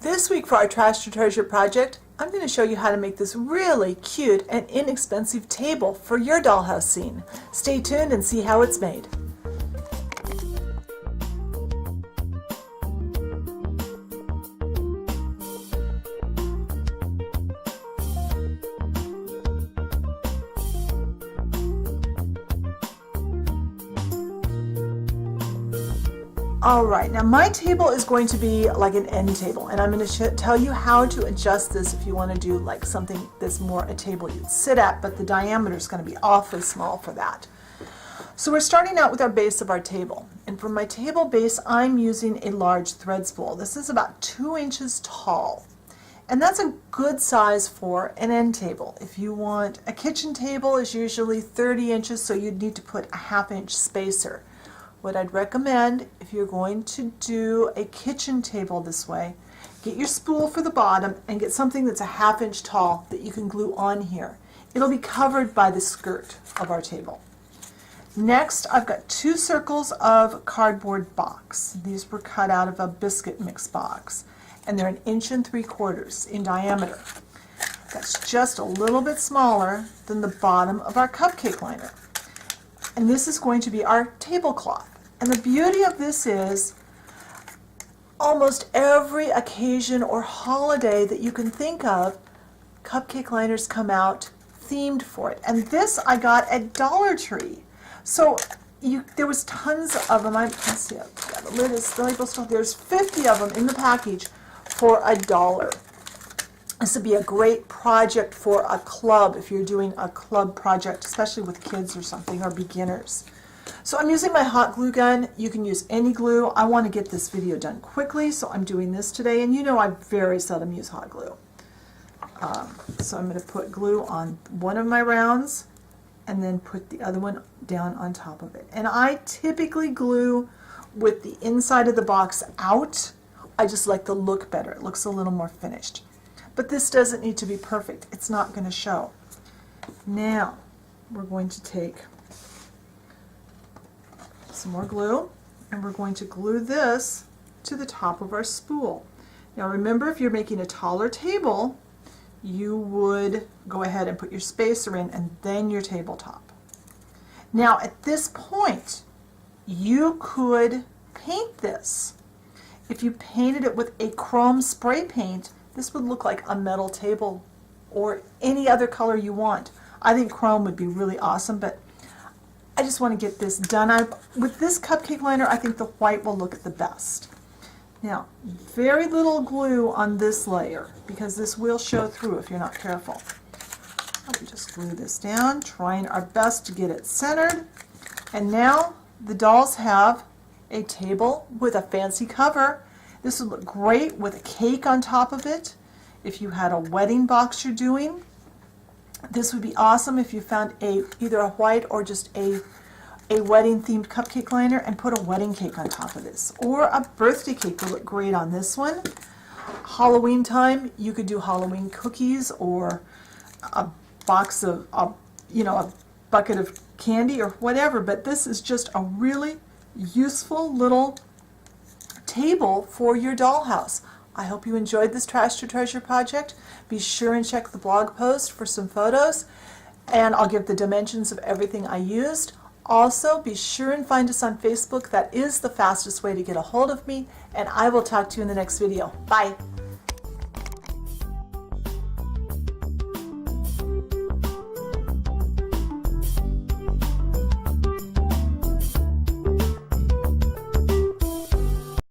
This week for our Trash to Treasure project, I'm going to show you how to make this really cute and inexpensive table for your dollhouse scene. Stay tuned and see how it's made. Alright, now my table is going to be like an end table, and I'm going to tell you how to adjust this if you want to do like something that's more a table you'd sit at, but the diameter is going to be awfully small for that. So we're starting out with our base of our table, and for my table base I'm using a large thread spool. This is about 2 inches tall, and that's a good size for an end table. If you want a kitchen table is usually 30 inches, so you'd need to put a 1/2 inch spacer. What I'd recommend if you're going to do a kitchen table this way, get your spool for the bottom and get something that's a 1/2 inch tall that you can glue on here. It'll be covered by the skirt of our table. Next, I've got 2 circles of cardboard box. These were cut out of a biscuit mix box, and they're 1 3/4 inches in diameter. That's just a little bit smaller than the bottom of our cupcake liner. And this is going to be our tablecloth. And the beauty of this is almost every occasion or holiday that you can think of, cupcake liners come out themed for it. And this I got at Dollar Tree. So there was tons of them. Let's see, yeah, the lid is the label still. There's 50 of them in the package for $1. This would be a great project for a club if you're doing a club project, especially with kids or something, or beginners. So I'm using my hot glue gun. You can use any glue. I want to get this video done quickly, so I'm doing this today. And you know I very seldom use hot glue. So I'm going to put glue on one of my rounds and then put the other one down on top of it. And I typically glue with the inside of the box out. I just like the look better. It looks a little more finished. But this doesn't need to be perfect. It's not going to show. Now, we're going to take some more glue, and we're going to glue this to the top of our spool. Now remember, if you're making a taller table, you would go ahead and put your spacer in and then your tabletop. Now at this point, you could paint this. If you painted it with a chrome spray paint, this would look like a metal table or any other color you want. I think chrome would be really awesome, but I just want to get this done. With this cupcake liner, I think the white will look the best. Now, very little glue on this layer because this will show through if you're not careful. Let me just glue this down, trying our best to get it centered. And now the dolls have a table with a fancy cover. This would look great with a cake on top of it. If you had a wedding box you're doing, this would be awesome if you found either a white or just a wedding themed cupcake liner and put a wedding cake on top of this. Or a birthday cake would look great on this one. Halloween time, you could do Halloween cookies or a box of, a bucket of candy or whatever, but this is just a really useful little table for your dollhouse. I hope you enjoyed this Trash to Treasure project. Be sure and check the blog post for some photos, and I'll give the dimensions of everything I used. Also, be sure and find us on Facebook. That is the fastest way to get a hold of me, and I will talk to you in the next video. Bye!